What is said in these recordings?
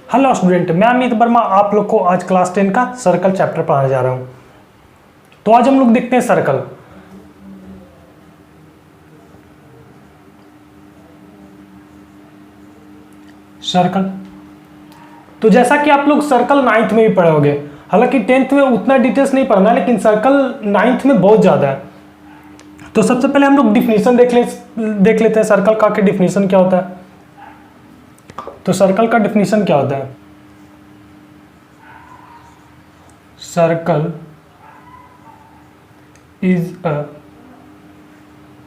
Hello student, मैं अमित वर्मा आप लोग को आज क्लास 10 का सर्कल चैप्टर पढ़ाने जा रहा हूं। तो आज हम लोग देखते हैं सर्कल। सर्कल तो जैसा कि आप लोग सर्कल 9th में भी पढ़े होंगे, हालांकि 10th में उतना डिटेल्स नहीं पढ़ना, लेकिन सर्कल 9th में बहुत ज़्यादा है। तो सबसे पहले हम लोग डिफिनीशन देख लेते हैं सर्कल का कि डिफिनीशन क्या होता है। तो सर्कल का डिफिनीशन क्या होता है? Circle is a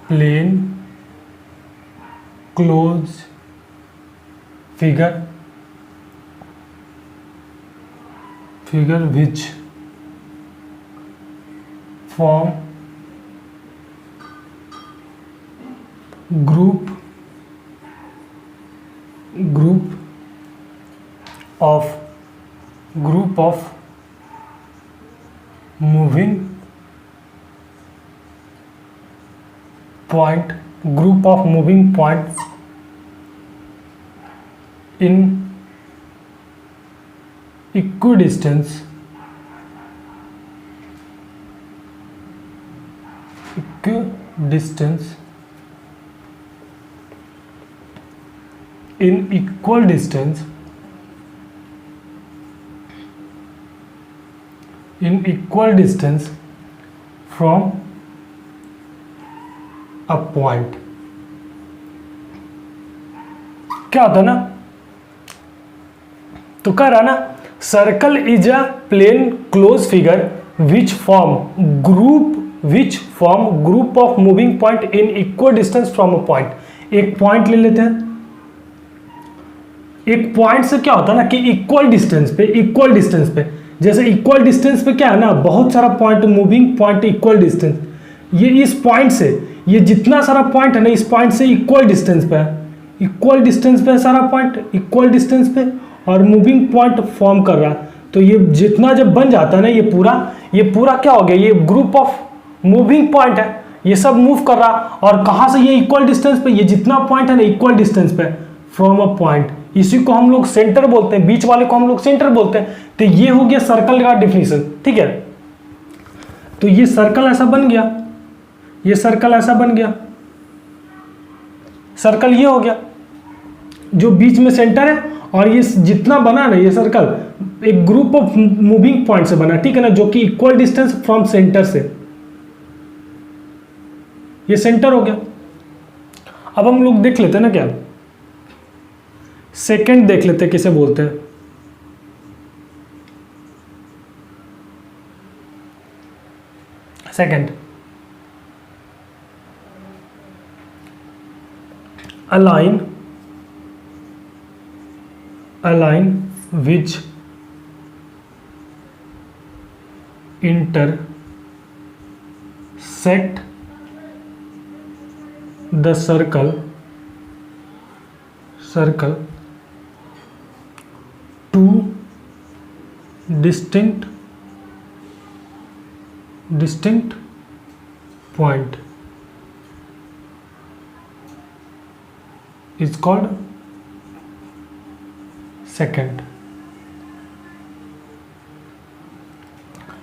plane close figure which form group of moving points in equidistance in equal distance from a point। क्या होता है ना, तो कह रहा ना, circle is a plane close figure which form group of moving point in equal distance from a point। एक point ले लेते हैं। एक पॉइंट से क्या होता है ना कि इक्वल डिस्टेंस पे जैसे इक्वल डिस्टेंस पे क्या है ना, बहुत सारा point, moving point equal distance, ये इस पॉइंट से, ये जितना सारा पॉइंट है ना इस पॉइंट से इक्वल डिस्टेंस पे है, इक्वल डिस्टेंस पे सारा पॉइंट इक्वल डिस्टेंस पे और मूविंग पॉइंट फॉर्म कर रहा है। तो ये जितना जब बन जाता है ना, ये पूरा क्या हो गया, ये ग्रुप ऑफ मूविंग पॉइंट है, ये सब मूव कर रहा। और कहाँ से? ये इक्वल डिस्टेंस पे, ये जितना पॉइंट है ना इक्वल डिस्टेंस पे फ्रॉम अ पॉइंट, इसी को हम लोग सेंटर बोलते हैं, बीच वाले को हम लोग सेंटर बोलते हैं। तो ये हो गया सर्कल का डिफिनीशन, ठीक है। तो ये सर्कल ऐसा बन गया, ये सर्कल ऐसा बन गया, सर्कल ये हो गया जो बीच में सेंटर है, और ये जितना बना ना ये सर्कल एक ग्रुप ऑफ मूविंग पॉइंट से बना, ठीक है ना, जो कि इक्वल डिस्टेंस फ्रॉम सेंटर से, ये सेंटर हो गया। अब हम लोग देख लेते हैं ना, क्या सेकंड देख लेते हैं किसे बोलते हैं। Second, align which intersect the circle two distinct point is called second.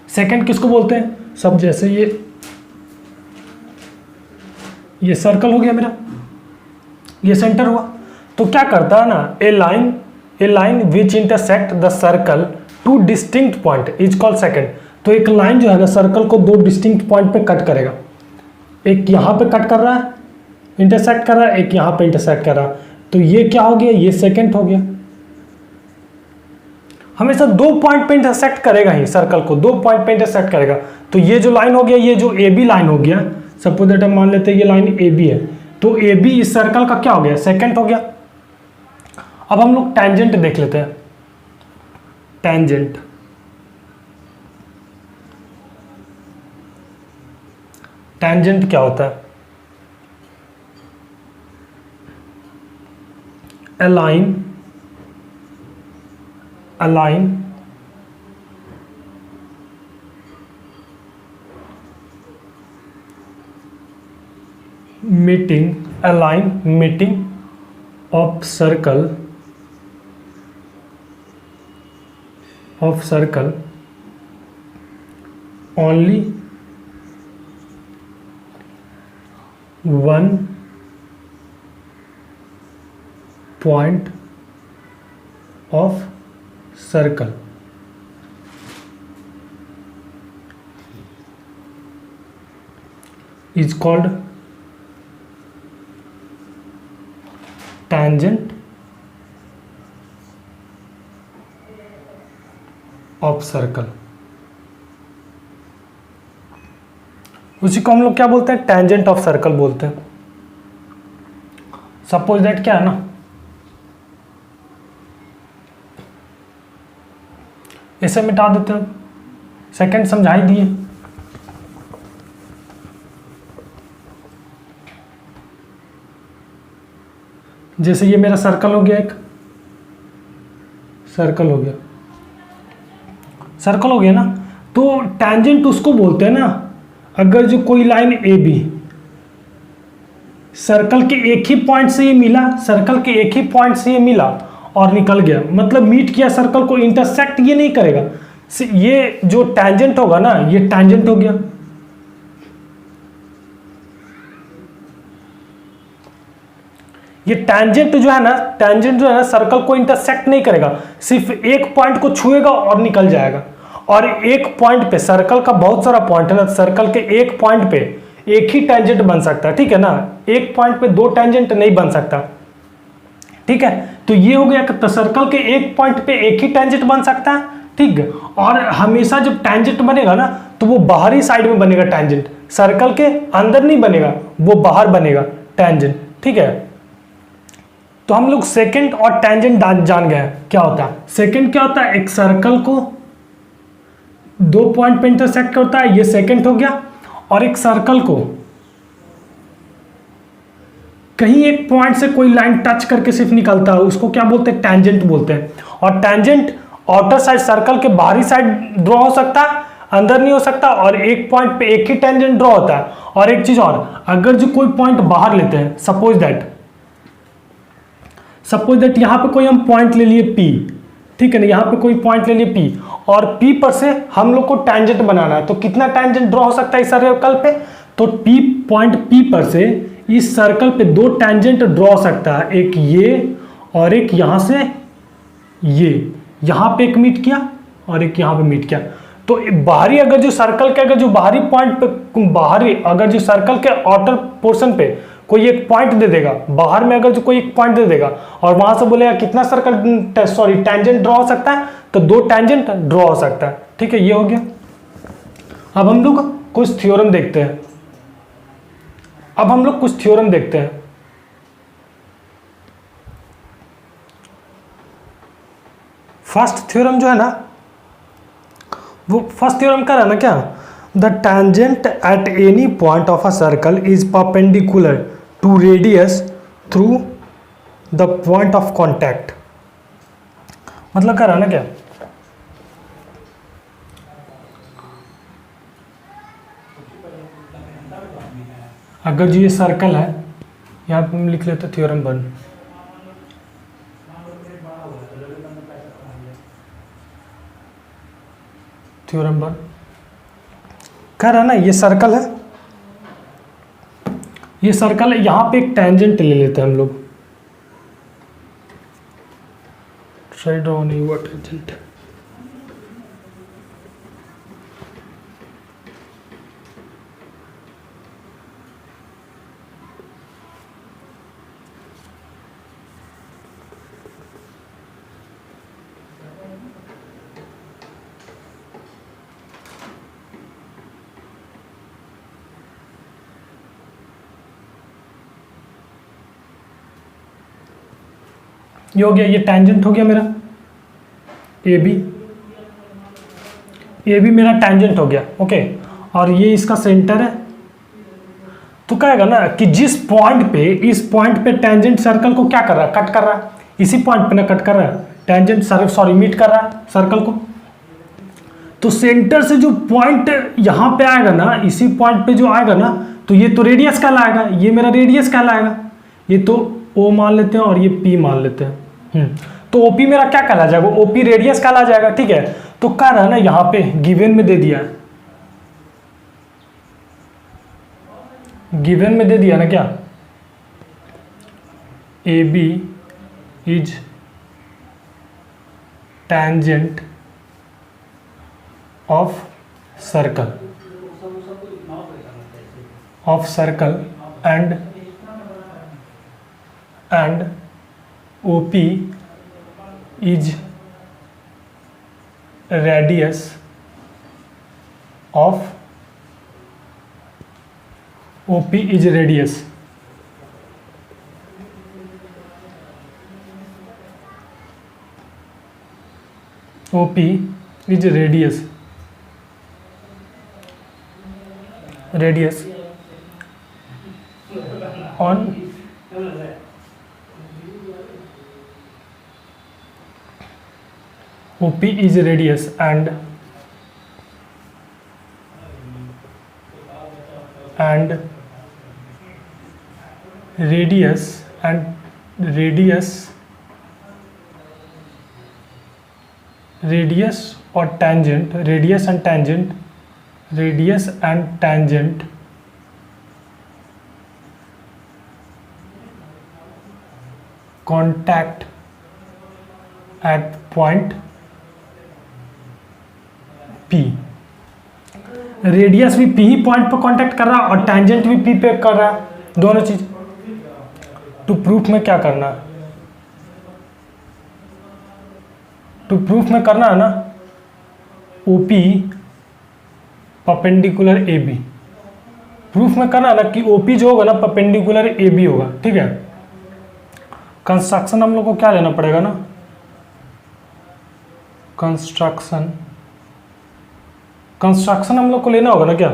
Second किसको बोलते हैं? सब जैसे ये सर्कल हो गया मेरा, ये सेंटर हुआ, तो क्या करता है ना, a line which intersect the circle two distinct point is called second. तो एक लाइन जो है ना सर्कल को दो डिस्टिंक्ट पॉइंट पे कट करेगा, एक यहाँ पे कट कर रहा है, इंटरसेक्ट कर रहा है, एक यहाँ पे इंटरसेक्ट कर रहा है, तो ये क्या हो गया, ये सेकंड हो गया। हमेशा दो पॉइंट पे इंटरसेक्ट करेगा ही, सर्कल को दो पॉइंट पे इंटरसेक्ट करेगा। तो ये जो लाइन हो गया, ये जो ए बी लाइन हो गया, सपोज दैट हम मान लेते हैं ये लाइन ए बी है, तो ए बी इस सर्कल का क्या हो गया, सेकंड हो गया। अब हम लोग टेंजेंट देख लेते हैं। टेंजेंट क्या होता है? Align meeting of circle of circle only one point of circle is called tangent of circle। उसी को हम लोग क्या बोलते हैं, टेंजेंट ऑफ सर्कल बोलते हैं। सपोज दैट क्या है ना, इसे मिटा देते हैं, सेकंड समझा ही दिए। जैसे ये मेरा सर्कल हो गया, एक सर्कल हो गया, सर्कल हो गया ना, तो टेंजेंट उसको बोलते हैं ना अगर जो कोई लाइन ए बी सर्कल के एक ही पॉइंट से ये मिला, सर्कल के एक ही पॉइंट से ये मिला और निकल गया, मतलब मीट किया सर्कल को, इंटरसेक्ट ये नहीं करेगा, ये जो टेंजेंट होगा ना ये टेंजेंट हो गया। ये टेंजेंट जो है ना, टेंजेंट जो है ना सर्कल को इंटरसेक्ट नहीं करेगा, सिर्फ एक पॉइंट को छुएगा और निकल जाएगा। और एक पॉइंट पे, सर्कल का बहुत सारा पॉइंट है ना, सर्कल के एक पॉइंट पे एक ही टेंजेंट बन सकता है, ठीक है ना, एक पॉइंट पे दो टेंजेंट नहीं बन सकता, ठीक है। तो ये हो गया कि सर्कल के एक पॉइंट पे एक ही टेंजेंट बन सकता है, ठीक है। और हमेशा जब टेंजेंट बनेगा ना तो वो बाहरी साइड में बनेगा टेंजेंट, सर्कल के अंदर नहीं बनेगा, वो बाहर बनेगा टेंजेंट, ठीक है। तो हम लोग सेकंड और टेंजेंट जान गए क्या होता है। सेकंड क्या होता है, एक सर्कल को दो पॉइंट पे इंटरसेक्ट करता है, ये सेकंड हो गया। और एक सर्कल को कहीं एक पॉइंट से कोई लाइन टच करके सिर्फ निकलता है, उसको क्या बोलते हैं, टेंजेंट बोलते हैं। और टेंजेंट आउटर साइड, सर्कल के बाहरी साइड ड्रॉ हो सकता है, अंदर नहीं हो सकता, और एक पॉइंट पे एक ही टेंजेंट ड्रॉ होता है। और एक चीज और, अगर जो कोई पॉइंट बाहर लेते हैं, सपोज दैट यहां पे कोई हम पॉइंट ले लिए P, ठीक है ना, यहां पे कोई पॉइंट ले लिए P, और P पर से हम लोग को टेंजेंट बनाना है, तो कितना टेंजेंट ड्रॉ हो सकता है इस सर्कल पे, तो पॉइंट P पर से इस सर्कल पे दो टेंजेंट ड्रॉ हो सकता है, एक ये और एक यहां से ये, यहां पे एक मीट किया और एक यहां पे मीट किया। तो बाहरी अगर जो सर्कल के, अगर जो बाहरी पॉइंट पे, बाहरी अगर जो सर्कल के आउटर पोर्शन पे कोई एक पॉइंट दे देगा, बाहर में अगर जो कोई एक पॉइंट दे देगा और वहां से बोलेगा कितना सर्कल टेंजेंट ड्रॉ हो सकता है, तो दो टेंजेंट ड्रॉ हो सकता है, ठीक है। ये हो गया। अब हम लोग कुछ थ्योरम देखते हैं, फर्स्ट थ्योरम जो है ना, वो फर्स्ट थ्योरम का है ना क्या, the tangent at any point of a circle is perpendicular to radius through the point of contact. मतलब क्या रहा ना क्या, अगर जो ये सर्कल है, यहां पे हम लिख लेते हैं थ्योरम 1, थ्योरम 1 कह रहा ना, ये सर्कल है, ये सर्कल है, यहां पे एक टेंजेंट ले लेते हैं हम लोग, ट्राई ड्रॉ नहीं हुआ टेंजेंट, ये हो गया, ये टेंजेंट हो गया मेरा ए बी मेरा टेंजेंट हो गया, ओके। और ये इसका सेंटर है, तो कहेगा ना कि जिस पॉइंट पे, इस पॉइंट पे टेंजेंट सर्कल को क्या कर रहा है, कट कर रहा है, इसी पॉइंट पे ना कट कर रहा है टेंजेंट, मीट कर रहा है सर्कल को। तो सेंटर से जो पॉइंट यहां पे आएगा ना, इसी पॉइंट पे जो आएगा ना, तो ये तो रेडियस कहलाएगा, ये मेरा रेडियस कहलाएगा। ये तो O मान लेते हैं और ये P मान लेते हैं। तो तो ओपी मेरा क्या कहला जाएगा, ओपी रेडियस कहला जाएगा। ठीक है, तो कह रहा है ना यहाँ पे गिवन में दे दिया है, गिवन में दे दिया ना क्या, A B is tangent of circle and OP is radius of OP is radius OP is radius on OP is radius and radius or tangent, radius and tangent contact at point P। Radius भी P ही point पर contact कर रहा है और tangent भी P पे कर रहा है, दोनों चीज। टू प्रूफ में क्या करना है, टू प्रूफ में करना है ना OP परपेंडिकुलर AB। प्रूफ में करना है ना कि OP जो होगा ना परपेंडिकुलर AB होगा। ठीक है, कंस्ट्रक्शन हम लोग को क्या लेना पड़ेगा ना, कंस्ट्रक्शन हम लोग को लेना होगा ना क्या,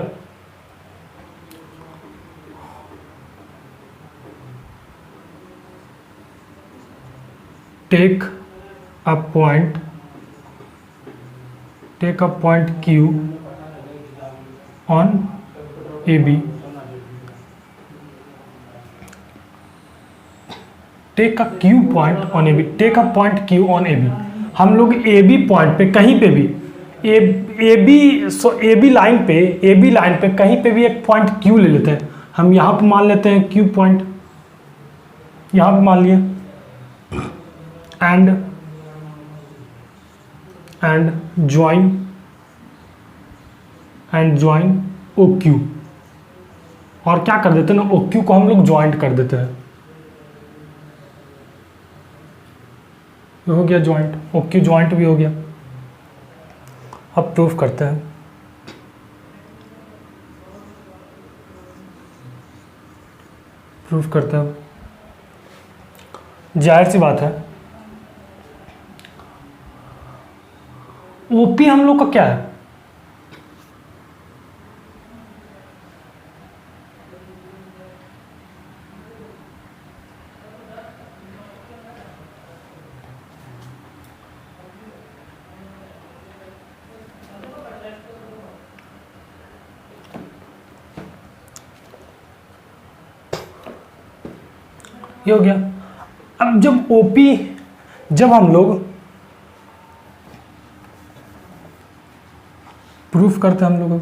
take a point Q on AB, take a Q point on AB, take a point Q on AB। हम लोग AB पॉइंट पे कहीं पे भी AB लाइन पे कहीं पे भी एक पॉइंट Q ले लेते हैं। हम यहाँ पे मान लेते हैं Q पॉइंट, यहाँ पे मान लिए, एंड ज्वाइन OQ, और क्या कर देते हैं ना OQ को हम लोग ज्वाइंट कर देते हैं। हो गया ज्वाइंट, OQ ज्वाइंट भी हो गया। अब प्रूफ करते हैं। जाहिर सी बात है OP हम लोग का क्या है, ये हो गया। अब जब OP, जब हम लोग प्रूफ करते हैं,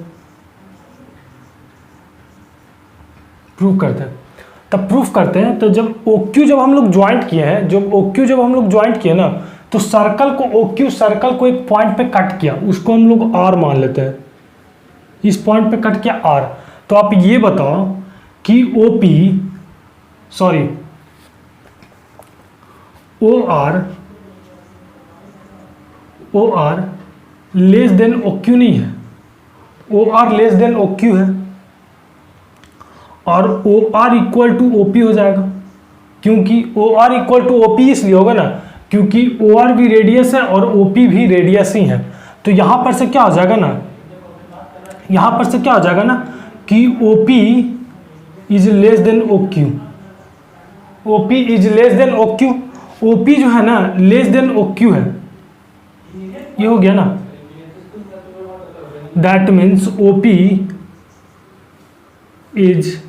तब प्रूफ करते हैं तो जब OQ जब हम लोग ज्वाइंट किए हैं, ना तो सर्कल को एक पॉइंट पे कट किया, उसको हम लोग R मान लेते हैं। इस पॉइंट पे कट किया R। तो आप ये बताओ कि OR लेस देन OQ नहीं है, OR लेस देन OQ है, और OR इक्वल टू OP हो जाएगा। क्योंकि OR इक्वल टू OP इसलिए होगा ना क्योंकि OR भी रेडियस है और OP भी रेडियस ही है। तो यहां पर से क्या हो जाएगा ना, कि OP is less than OQ, OP is less than OQ, OP जो है ना लेस देन OQ है। ये हो गया ना, that means OP is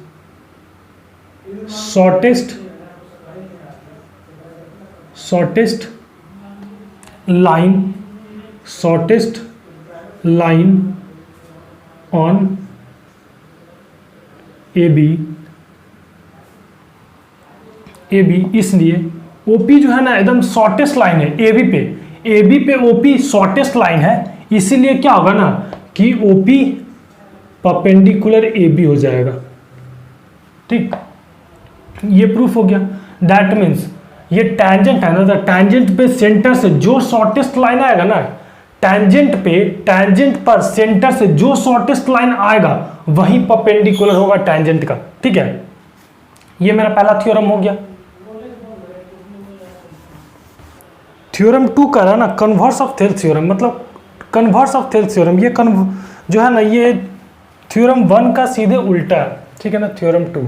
shortest line, shortest line on AB, इसलिए OP जो है ना एकदम शॉर्टेस्ट लाइन है AB पे OP शॉर्टेस्ट लाइन है, इसीलिए क्या होगा ना कि OP परपेंडिकुलर AB हो जाएगा। ठीक, ये प्रूफ हो गया। दैट मीन्स ये टैंजेंट है ना, तो टैंजेंट पे सेंटर से जो शॉर्टेस्ट लाइन आएगा ना, टैंजेंट पर सेंटर से जो शॉर्टेस्ट लाइन आएगा वही परपेंडिकुलर होगा टैंजेंट का। ठीक है, ये मेरा पहला थ्योरम हो गया। थ्योरम 2 का है ना कन्वर्स ऑफ थेल्स थ्योरम, मतलब कन्वर्स ऑफ थेल्स थ्योरम, ये जो है ना ये थ्योरम 1 का सीधे उल्टा है। ठीक है ना, थ्योरम 2।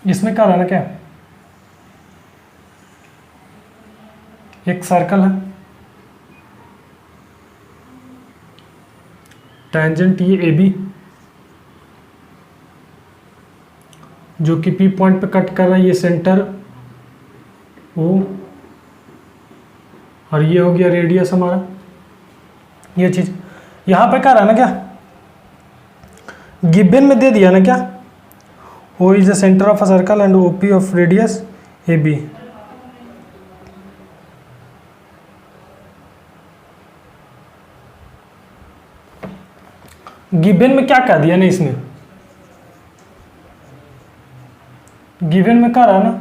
इसमें क्या रहना, क्या एक सर्कल है, टैंजेंट ये AB जो कि P पॉइंट पे कट कर रहा है, ये सेंटर O, और ये हो गया रेडियस हमारा। ये चीज यहां पे क्या रहना, क्या गिवन में दे दिया ना, क्या O is the centre of a circle and OP of radius AB। Given में क्या कह दिया ना, इसमें गिवन में क्या रहा ना,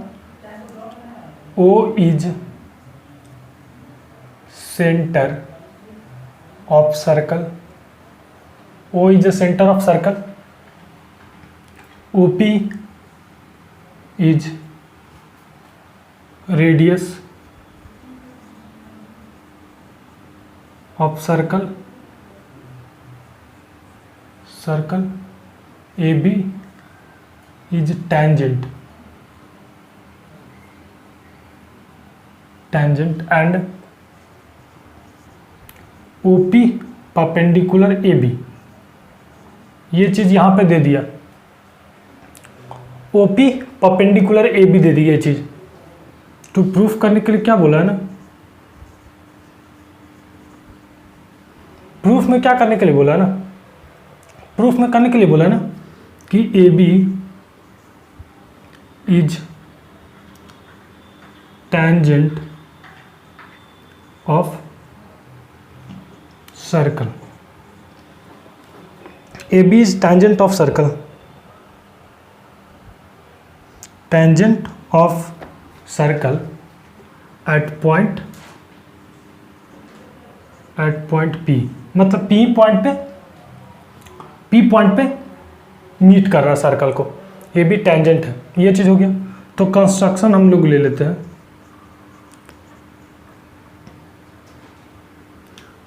O is centre of circle, O is the centre of circle, OP is radius of circle, AB is tangent and OP perpendicular AB। ये चीज यहां पे दे दिया, OP परपेंडिकुलर AB दे दी ये चीज। तो प्रूफ करने के लिए क्या बोला है ना, प्रूफ में क्या करने के लिए बोला है ना, प्रूफ में करने के लिए बोला है ना कि AB is tangent of circle, AB is tangent of circle, tangent of circle at point P, मतलब P पॉइंट पे मीट कर रहा है सर्कल को, AB टेंजेंट है। ये चीज हो गया। तो कंस्ट्रक्शन हम लोग ले लेते हैं।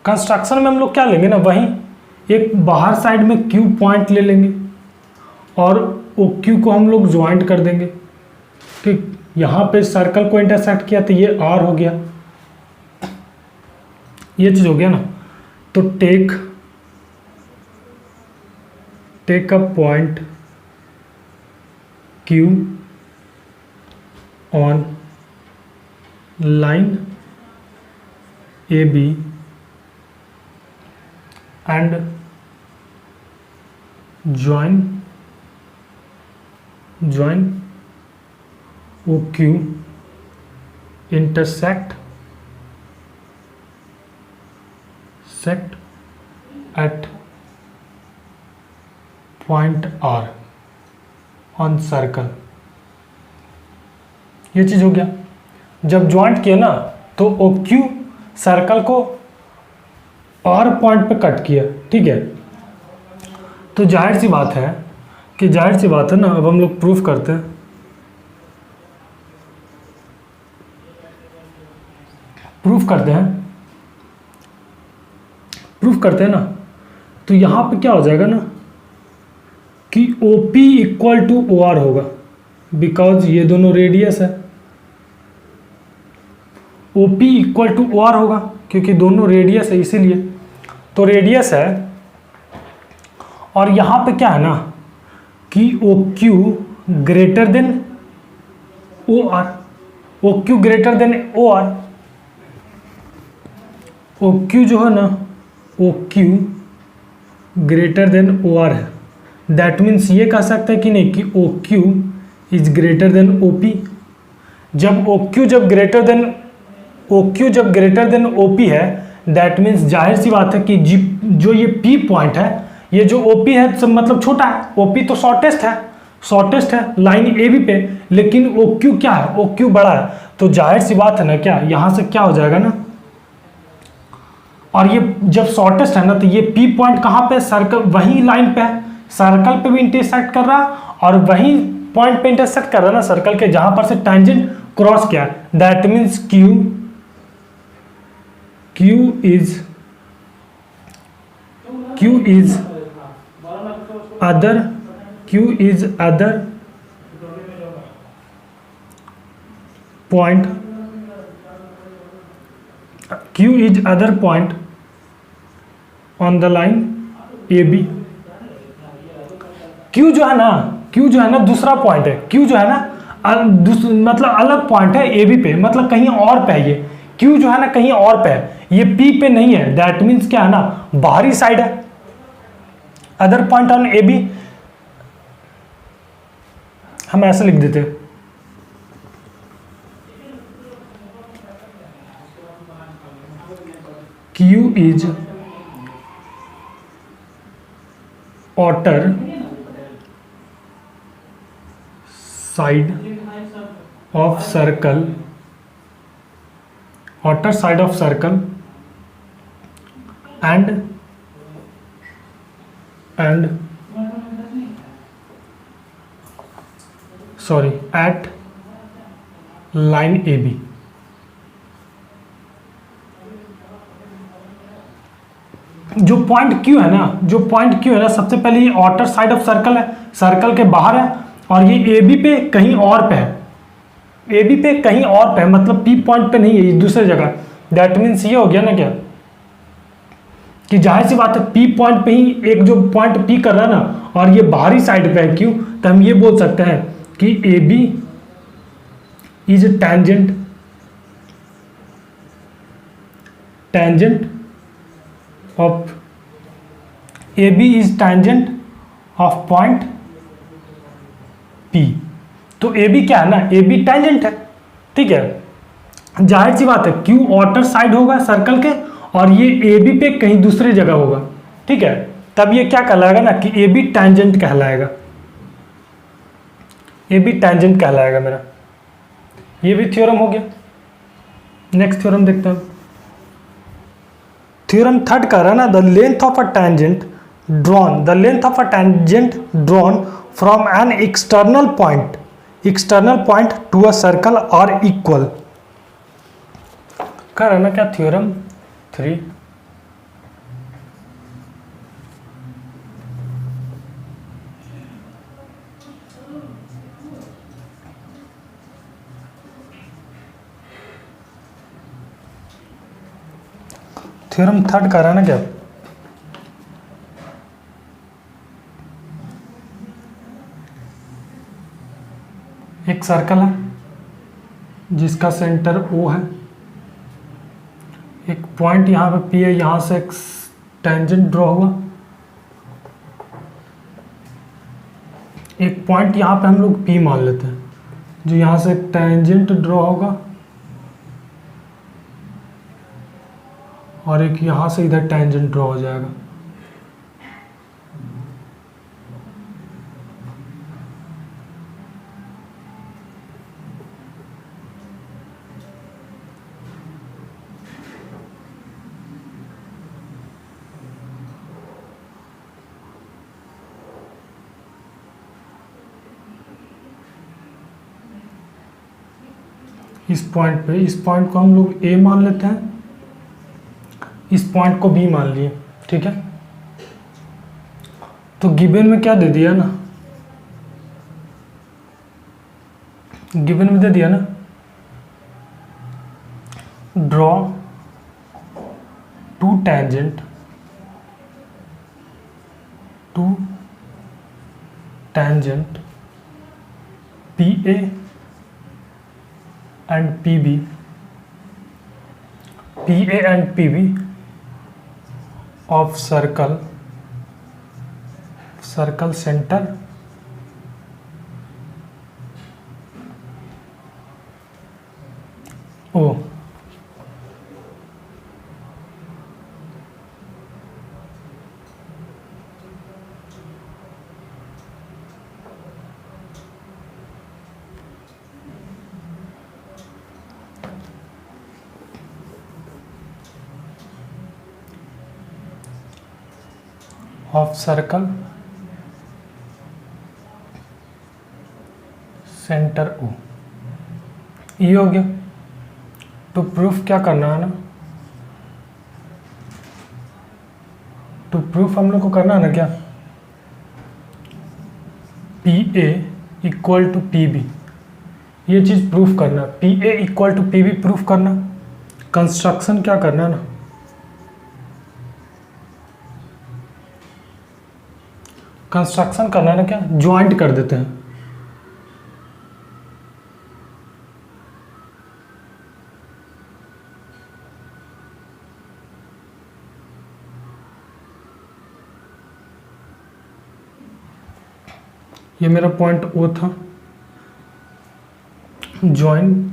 कंस्ट्रक्शन में हम लोग क्या लेंगे ना, वहीं एक बाहर साइड में Q पॉइंट ले लेंगे और OQ को हम लोग ज्वाइंट कर देंगे। ठीक, यहाँ पे सर्कल को इंटरसेक्ट किया तो ये R हो गया, ये चीज हो गया ना। तो take a point Q on line AB and join OQ intersect at point R on circle। ये चीज हो गया। जब ज्वाइंट किया ना तो OQ सर्कल को R पॉइंट पे कट किया। ठीक है, तो जाहिर सी बात है ना, अब हम लोग प्रूफ करते हैं। प्रूफ करते हैं ना, तो यहां पे क्या हो जाएगा ना कि OP इक्वल टू OR होगा, बिकॉज ये दोनों रेडियस है। OP इक्वल टू OR होगा क्योंकि दोनों रेडियस है, इसीलिए। तो रेडियस है और यहां पे क्या है ना कि OQ greater than O R, O Q greater than O R, O Q जो है ना, O Q greater than O R है। दैट मीन्स ये कह सकते हैं कि नहीं कि O Q is greater than O P. जब ओ क्यू जब ग्रेटर देन ओ पी है, दैट मीन्स जाहिर सी बात है कि जी जो ये पी पॉइंट है, ये जो ओ पी है सब मतलब छोटा है, ओ पी तो शॉर्टेस्ट है लाइन ए बी पे, लेकिन ओ क्यू क्या है, ओ क्यू बड़ा है, तो जाहिर सी बात है ना, क्या यहां से क्या हो जाएगा ना, और ये जब शॉर्टेस्ट है ना, तो ये पी पॉइंट कहाँ पे, सर्कल वही लाइन पे है, सर्कल पे भी इंटरसेक्ट कर रहा और वही पॉइंट पे इंटरसेक्ट कर रहा है ना सर्कल के, जहां पर से टेंजेंट क्रॉस किया। That means Q is other point, Q is other point on the line AB। Q जो है ना दूसरा पॉइंट है, Q जो है ना मतलब अलग पॉइंट है AB पे, मतलब कहीं और पे है। ये Q जो है ना कहीं और पे है, ये P पे नहीं है। दैट मीन्स क्या है ना, बाहरी साइड है, अदर पॉइंट ऑन AB। हम ऐसे लिख देते, Q is outer side of circle, and at line AB। जो पॉइंट Q है ना, सबसे पहले ये आउटर साइड ऑफ सर्कल है, सर्कल के बाहर है, और ये AB पे कहीं और पे है, मतलब P पॉइंट पे नहीं है, ये दूसरी जगह। दैट मीन्स ये हो गया ना क्या, कि जाहिर सी बात है P पॉइंट पे ही एक जो पॉइंट P कर रहा है ना, और ये बाहरी साइड पे है Q, तो हम ये बोल सकते हैं कि AB is tangent of point P। तो AB क्या है ना, AB टेंजेंट है, ठीक है। जाहिर सी बात है Q आउटर साइड होगा सर्कल के, और ये AB पे कहीं दूसरी जगह होगा, ठीक है। तब ये क्या कहलाएगा ना कि AB टेंजेंट कहलाएगा मेरा। ये भी थ्योरम हो गया। नेक्स्ट थ्योरम देखते हैं। थ्योरम थर्ड कह रहा है ना, the length of a tangent drawn from an external point to a circle are equal. कह रहा है ना क्या, थ्योरम 3। थ्योरम थर्ड कह रहा है ना क्या, एक सर्कल है जिसका सेंटर O है, एक पॉइंट यहाँ पे P है, यहाँ से एक टेंजेंट ड्रॉ हुआ, एक पॉइंट यहाँ पे हम लोग P मान लेते हैं, जो यहाँ से एक टेंजेंट ड्रॉ होगा, और एक यहाँ से इधर टेंजेंट ड्रॉ हो जाएगा। इस पॉइंट पे, इस पॉइंट को हम लोग A मान लेते हैं, इस पॉइंट को B मान लिए, ठीक है। तो गिवन में क्या दे दिया ना, draw two tangent A and P B, P A and P B of circle centre O. Of circle centre O, ये हो गया। टू प्रूफ क्या करना है ना, टू प्रूफ हम लोग को करना है ना क्या, P A equal to P B, ये चीज प्रूफ करना, P A equal to P B proof करना। कंस्ट्रक्शन क्या करना है ना, कंस्ट्रक्शन करना है ना क्या, ज्वाइंट कर देते हैं। ये मेरा पॉइंट ओ था, joint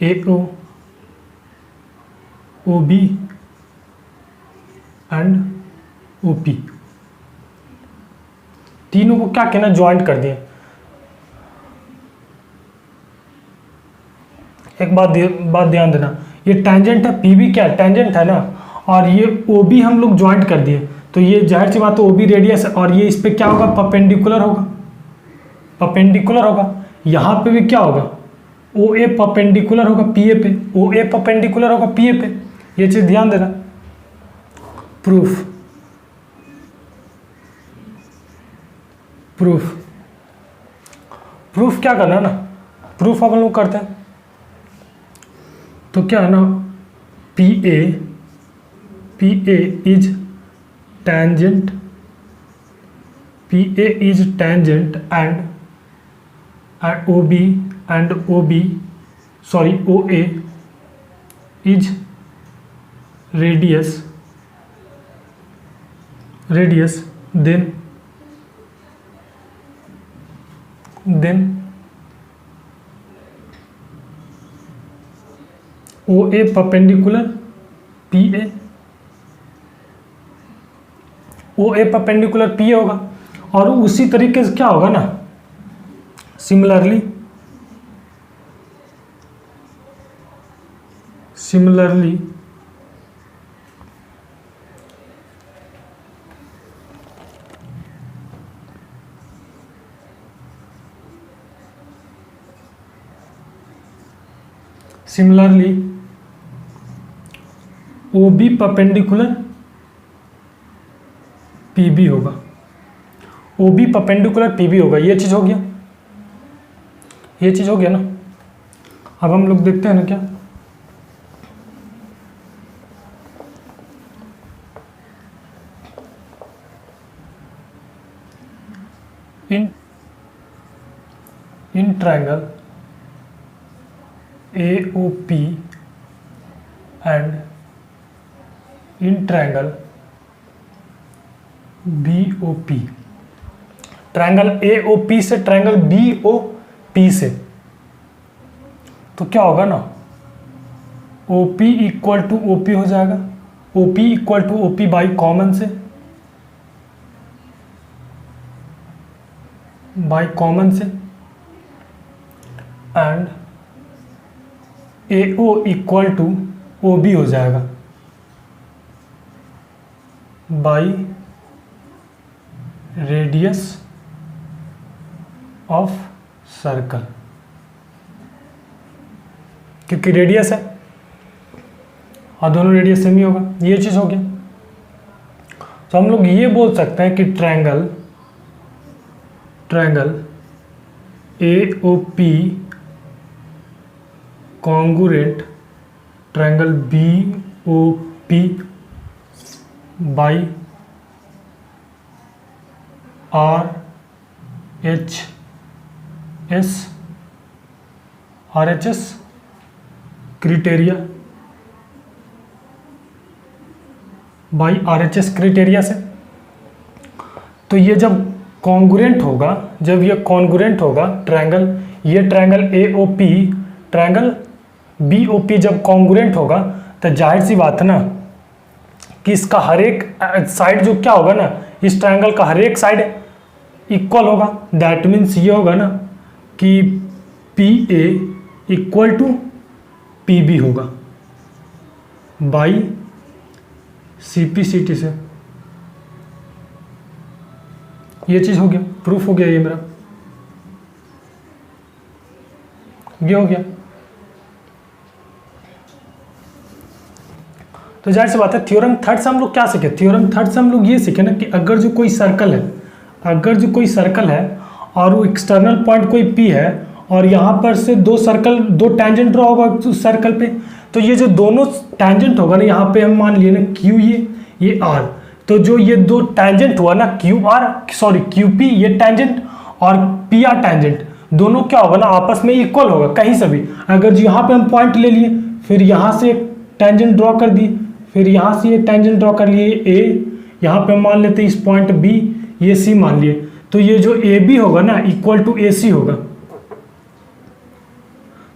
A O B and O P, तीनों को क्या कहना, ज्वाइंट कर दिए। एक बात ध्यान देना, ये टेंजेंट है, पी बी क्या टेंजेंट है ना, और ये ओ बी हम लोग ज्वाइंट कर दिए, तो ये जाहिर सी बात है ओ बी रेडियस है, और ये इस पे क्या होगा, परपेंडिकुलर होगा, परपेंडिकुलर होगा। यहाँ पे भी क्या होगा, ओ ए परपेंडिकुलर होगा पी ए पे, ओ ए परपेंडिकुलर होगा पी ए पे, ये चीज ध्यान देना। प्रूफ क्या करना है ना, प्रूफ हम लोग करते हैं, तो क्या है ना, P A is tangent, P A is tangent and O B sorry O A is radius, then OA perpendicular PA, OA perpendicular PA होगा। और उसी तरीके से क्या होगा ना, सिमिलरली OB परपेंडिकुलर PB होगा, OB परपेंडिकुलर PB होगा। ये चीज हो गया, ये चीज हो गया ना। अब हम लोग देखते हैं ना क्या, in triangle AOP and in triangle BOP, triangle AOP से ट्रायंगल BOP से, तो क्या होगा ना, OP इक्वल टू OP हो जाएगा, OP equal to OP by common से, and AO equal to OB हो जाएगा बाई रेडियस ऑफ सर्कल, क्योंकि रेडियस है और दोनों रेडियस सेम ही होगा। ये चीज हो गया। तो हम लोग ये बोल सकते हैं कि triangle AOP congruent triangle BOP by RHS criteria by RHS criteria से। तो ये जब कॉन्ग्रुएंट होगा, जब ये कॉन्ग्रुएंट होगा ट्रायंगल, ये ट्रायंगल AOP ट्रायंगल BOP जब कॉन्ग्रुएंट होगा तो जाहिर सी बात है ना कि इसका हर एक साइड जो क्या होगा ना, इस ट्रायंगल का हर एक साइड इक्वल होगा। दैट मीन्स ये होगा ना कि PA इक्वल टू PB होगा बाई CPCT से। ये चीज हो गया, प्रूफ हो गया ये मेरा, ये हो गया। तो जाहिर सी बात है थ्योरम थर्ड से हम लोग क्या सीखे, थ्योरम थर्ड से हम लोग ये सीखे ना कि अगर जो कोई सर्कल है, अगर जो कोई सर्कल है और वो एक्सटर्नल पॉइंट कोई P है और यहाँ पर से दो टैंजेंट ड्रॉ होगा उस सर्कल पे, तो ये जो दोनों टैंजेंट होगा ना, यहाँ पे हम मान लिए ना Q ये R, तो जो ये दो टैंजेंट हुआ ना QP ये टैंजेंट और PR टैंजेंट, दोनों क्या होगा ना आपस में इक्वल होगा कहीं से भी। अगर जो यहाँ पे हम पॉइंट ले लिए, फिर यहाँ से एक टैंजेंट ड्रॉ कर दिए, फिर यहाँ से ये टैंजेंट ड्रॉ कर लिए A, यहाँ पे हम मान लेते हैं इस पॉइंट B, ये C मान लिए, तो ये जो AB होगा ना इक्वल टू AC होगा।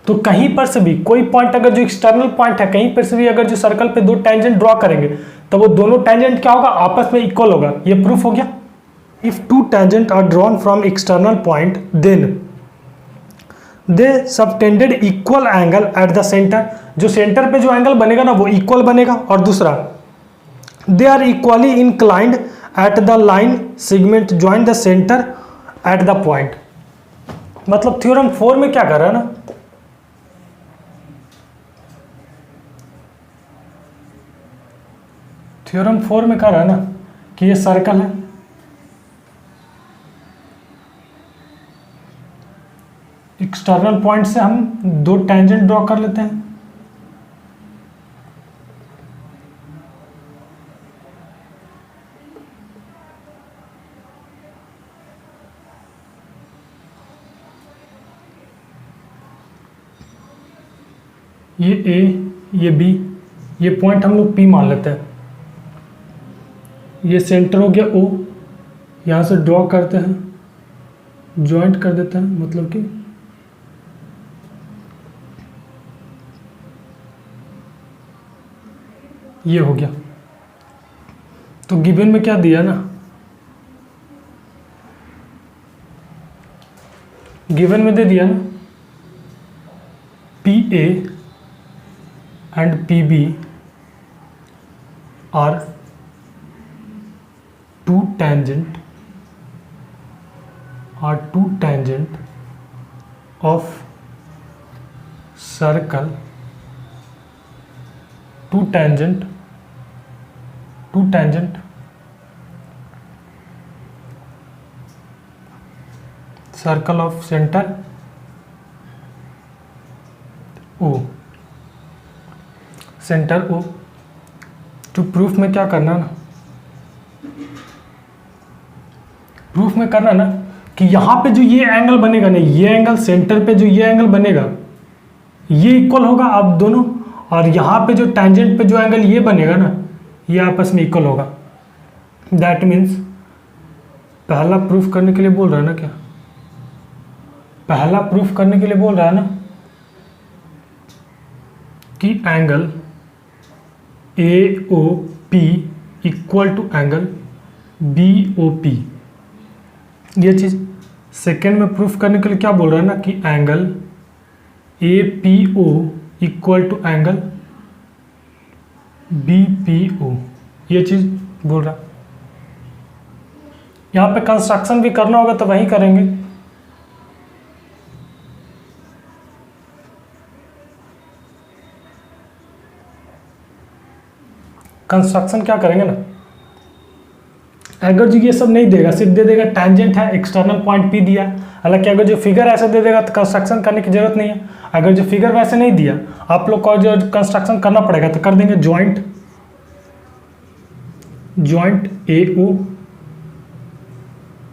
तो कहीं पर से भी कोई पॉइंट, अगर जो एक्सटर्नल पॉइंट है कहीं पर से भी अगर जो सर्कल पे दो टैंजेंट ड्रॉ करेंगे तो वो दोनों टैंजेंट क्या होगा, आपस में इक्वल होगा। ये प्रूफ हो गया। If two tangent are drawn from external point then they subtended equal angle at the centre, जो सेंटर पे जो एंगल बनेगा ना वो इक्वल बनेगा। और दूसरा they are equally inclined at the line segment join the centre at the point. मतलब थ्योरम 4 में क्या कर रहा है ना, थ्योरम 4 में क्या रहा है ना कि ये सर्कल है, एक्सटर्नल पॉइंट से हम दो टैंजेंट ड्रॉ कर लेते हैं, ये A ये B, ये पॉइंट हम लोग P मान लेते हैं, ये सेंटर हो गया O, यहाँ से ड्रॉ करते हैं, ज्वाइंट कर देते हैं, मतलब कि ये हो गया। तो गिवन में क्या दिया ना, गिवन में दे दिया ना PA and PB are two tangent of circle, two tangent circle of center O, centre O। तो प्रूफ में क्या करना ना, प्रूफ में करना ना कि यहाँ पे जो ये एंगल बनेगा ना, ये एंगल सेंटर पे जो ये एंगल बनेगा ये इक्वल होगा आप दोनों, और यहाँ पे जो टैंजेंट पे जो एंगल ये बनेगा ना ये आपस में इक्वल होगा। दैट मीन्स पहला प्रूफ करने के लिए बोल रहा है ना, क्या पहला प्रूफ करने के लिए बोल रहा है ना कि angle AOP equal to angle BOP। ये चीज सेकेंड में प्रूफ करने के लिए क्या बोल रहा है ना कि angle APO equal to angle BPO, ये चीज बोल रहा। यहाँ पे कंस्ट्रक्शन भी करना होगा तो वही करेंगे। कंस्ट्रक्शन क्या करेंगे ना, अगर जो ये सब नहीं देगा, सिर्फ दे देगा टैंजेंट है, एक्सटर्नल पॉइंट P दिया, हालांकि अगर जो फिगर ऐसा दे देगा तो कंस्ट्रक्शन करने की जरूरत नहीं है। अगर जो फिगर वैसे नहीं दिया, आप लोग को जो कंस्ट्रक्शन करना पड़ेगा तो कर देंगे joint AO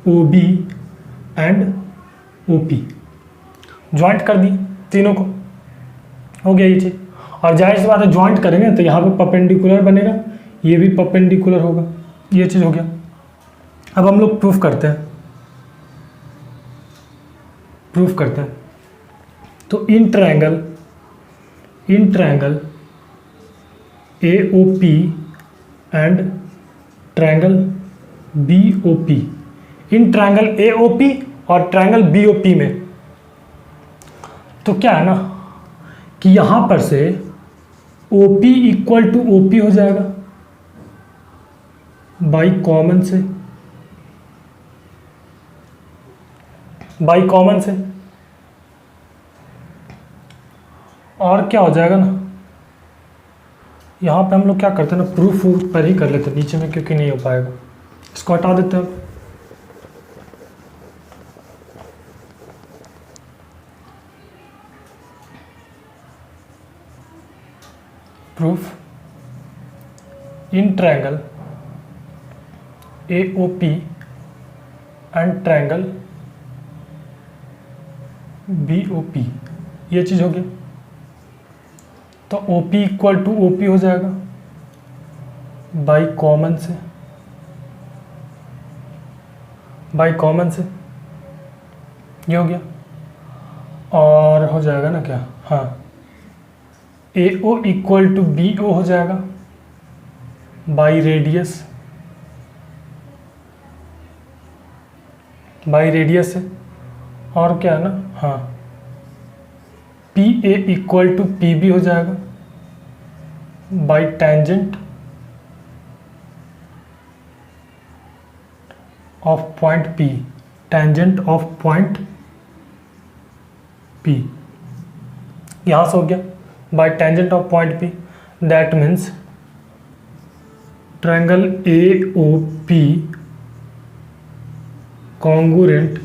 O B and O P, joint कर दिए तीनों को, हो गया ये चीज़। और जाहिर सी बात है ज्वाइंट करेंगे तो यहाँ पे परपेंडिकुलर बनेगा, ये भी परपेंडिकुलर होगा, ये चीज़ हो गया। अब हम लोग प्रूफ करते हैं, तो in triangle A O P and triangle B O P, in triangle A O P और ट्रायंगल बी ओ पी में तो क्या है ना कि यहाँ पर से O P equal to O P हो जाएगा बाई कॉमन से, और क्या हो जाएगा ना, यहाँ पे हम लोग क्या करते हैं ना, प्रूफ पर ही कर लेते हैं, नीचे में क्योंकि नहीं हो पाएगा, इसको हटा देते हैं। Proof in triangle A O P and triangle B O P, ये चीज़ हो गई। तो O P equal to O P हो जाएगा बाई कॉमन से, ये हो गया। और हो जाएगा ना क्या, हाँ, A O equal to B O हो जाएगा बाई रेडियस से, और क्या है ना, हाँ, P A equal to P B हो जाएगा by tangent of point P, यहाँ से हो गया by tangent of point P. That means triangle A O P congruent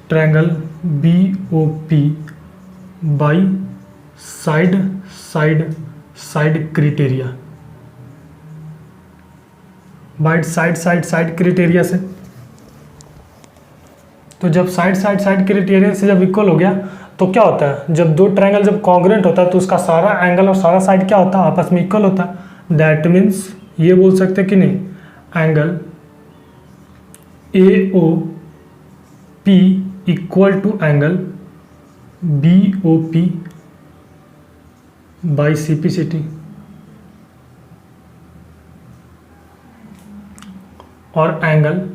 triangle B O P by side criteria, by side criteria से। तो जब side criteria से जब इक्वल हो गया तो क्या होता है, जब दो ट्रायंगल जब कॉन्ग्रुएंट होता है तो उसका सारा एंगल और सारा साइड क्या होता है, आपस में इक्वल होता है। दैट मीन्स ये बोल सकते हैं कि नहीं, angle A O P equal to angle B O P by C P C T, और angle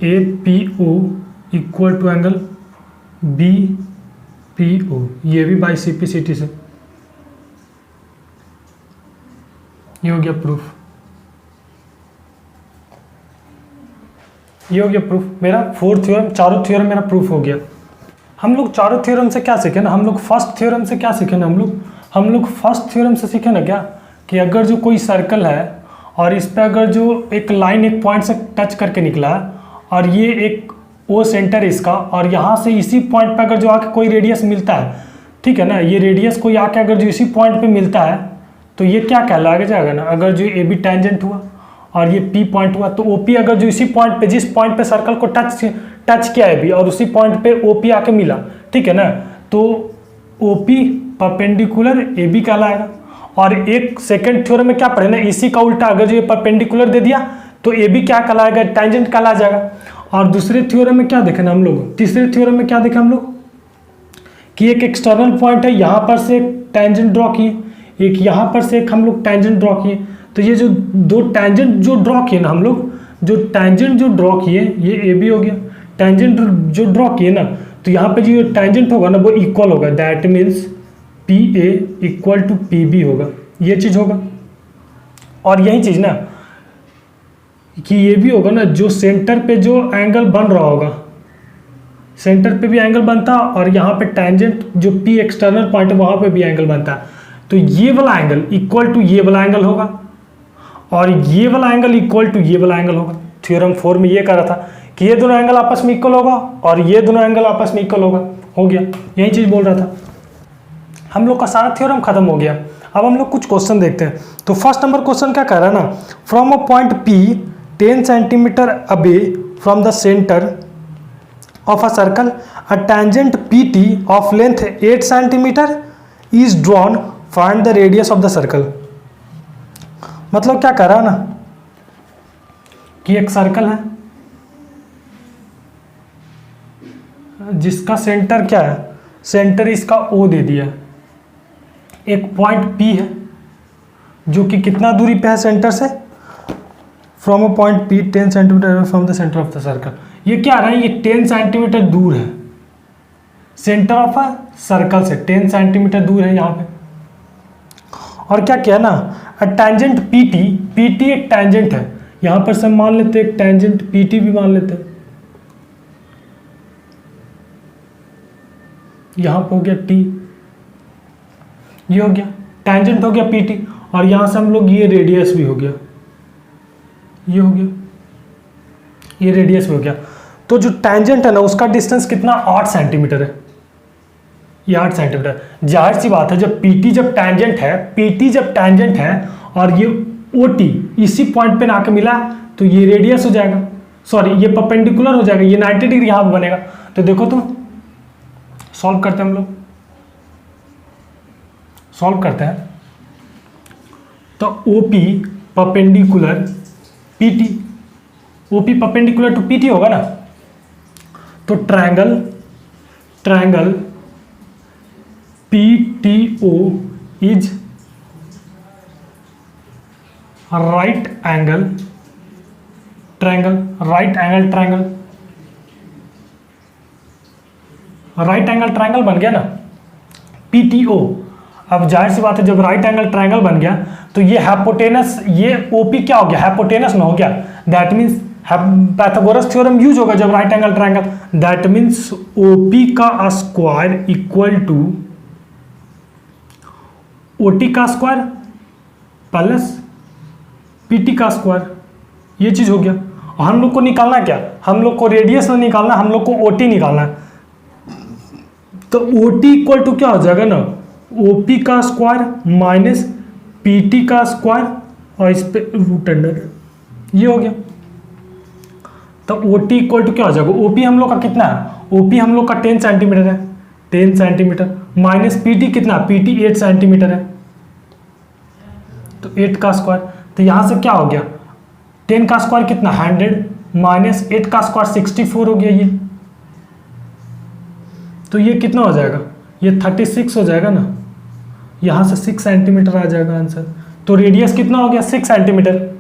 A P O equal to angle B P O, ये भी by C P C T से। ये हो गया प्रूफ, ये हो गया प्रूफ मेरा। 4 थ्योरम, चारों थ्योरम मेरा प्रूफ हो गया। हम लोग चारों थ्योरम से क्या सीखे ना, हम लोग फर्स्ट थ्योरम से क्या सीखे ना, हम लोग फर्स्ट थ्योरम से सीखे ना क्या, कि अगर जो कोई सर्कल है और इस पे अगर जो एक लाइन एक पॉइंट से टच करके निकला है और ये एक ओ सेंटर है इसका, और यहाँ से इसी पॉइंट पे अगर जो आके कोई रेडियस मिलता है, ठीक है ना, ये रेडियस कोई आके अगर जो इसी पॉइंट पे मिलता है तो ये क्या कहलाएगा जाएगा ना, अगर जो ए बी टेंजेंट हुआ और ये पी पॉइंट हुआ, तो ओ पी अगर जो इसी पॉइंट पे, जिस पॉइंट पे सर्कल को टच किया है बी और उसी पॉइंट पे ओ पी आके मिला, ठीक है ना, तो O P perpendicular A B कहलाएगा। और एक सेकंड थ्योरम में क्या पढ़े ना, इसी का उल्टा अगर जो ये परपेंडिकुलर दे दिया तो ए बी क्या कहलाएगा, टेंजेंट कहला जाएगा। और दूसरे थ्योरम में क्या देखे ना हम लोग, तीसरे थ्योरम में क्या देखे हम लोग, कि एक एक्सटर्नल पॉइंट है, यहाँ पर से एक टेंजेंट ड्रॉ किए, एक यहाँ पर से एक हम लोग टेंजेंट ड्रॉ किए, तो ये जो दो टेंजेंट जो ड्रॉ किए ना हम लोग, जो टेंजेंट जो ड्रॉ किए ये ए बी हो गया, टेंजेंट जो ड्रॉ किए ना, तो यहाँ पे जो टेंजेंट होगा ना वो इक्वल होगा। That means P A equal to P B होगा, ये चीज़ होगा। और यही चीज़ ना कि ये भी होगा ना, जो सेंटर पे जो एंगल बन रहा होगा, सेंटर पे भी एंगल बनता है और यहाँ पे टेंजेंट जो पी एक्सटर्नल पॉइंट है वहाँ पे भी एंगल बनता है, तो ये वाला एंगल इक्वल टू ये वाला एंगल होगा और ये वाला एंगल इक्वल टू ये वाला एंगल होगा। थ्योरम 4 में ये कह रहा था कि ये दोनों एंगल आपस में इक्वल होगा और ये दोनों एंगल आपस में इक्वल होगा, हो गया, यही चीज़ बोल रहा था। हम लोग का सारा थ्योरम खत्म हो गया। अब हम लोग कुछ क्वेश्चन देखते हैं। तो फर्स्ट नंबर क्वेश्चन क्या कह रहा है ना, from a point P 10 centimetre away from the centre of a circle a tangent PT of length 8 centimetre is drawn, find the radius of the circle. मतलब क्या करा ना कि एक सर्कल है जिसका सेंटर क्या है, सेंटर इसका O दे दिया, एक पॉइंट P है जो कि कितना दूरी पे है सेंटर से, from a point P 10 centimetre from the centre of the circle. ये क्या रहा है, ये 10 सेंटीमीटर दूर है सेंटर ऑफ अ सर्कल से, 10 सेंटीमीटर दूर है यहाँ पे। और क्या किया ना, अ टेंजेंट PT एक टेंजेंट है, यहाँ पर सब मान लेते हैं, एक टेंजेंट PT भी मान लेते हैं। यहाँ पे हो गया T, ये हो गया टेंजेंट हो गया PT, और यहाँ से हम लोग ये रेडियस भी हो गया, ये हो गया, ये रेडियस भी हो गया। तो जो टेंजेंट है ना उसका डिस्टेंस कितना, 8 सेंटीमीटर है, ये 8 सेंटीमीटर। जाहिर सी बात है जब PT जब टेंजेंट है और ये OT इसी पॉइंट पे ना आके मिला तो ये रेडियस हो जाएगा, सॉरी ये परपेंडिकुलर हो जाएगा, ये 90 डिग्री यहाँ पे बनेगा। तो देखो तुम सॉल्व करते हैं, हम लोग सॉल्व करते हैं। तो OP perpendicular PT, OP perpendicular to PT होगा ना, तो triangle PTO is right angle triangle, right angle triangle बन गया ना PTO। अब जाहिर सी बात है जब राइट एंगल ट्रायंगल बन गया तो ये हाइपोटेनस, ये OP क्या हो गया, हाइपोटेनस में हो गया। That means Pythagoras theorem use होगा जब right angle triangle, that means OP का स्क्वायर इक्वल टू OT का स्क्वायर प्लस PT का स्क्वायर, ये चीज हो गया। और हम लोग को निकालना क्या, हम लोग को रेडियस नहीं निकालना, हम लोग को OT निकालना है। तो OT इक्वल टू क्या हो जाएगा ना, OP का स्क्वायर माइनस PT का स्क्वायर और इस पे रूट अंडर, ये हो गया। तो OT इक्वल टू क्या हो जाएगा, OP हम लोग का कितना है, OP हम लोग का 10 सेंटीमीटर है, 10 सेंटीमीटर माइनस PT कितना, PT 8 सेंटीमीटर है, तो 8 का स्क्वायर। तो यहाँ से क्या हो गया, 10 का स्क्वायर कितना 100 माइनस 8 का स्क्वायर 64 हो गया ये। तो ये कितना हो जाएगा, ये 36 हो जाएगा ना, यहाँ से 6 सेंटीमीटर आ जाएगा आंसर। तो रेडियस कितना हो गया 6 सेंटीमीटर।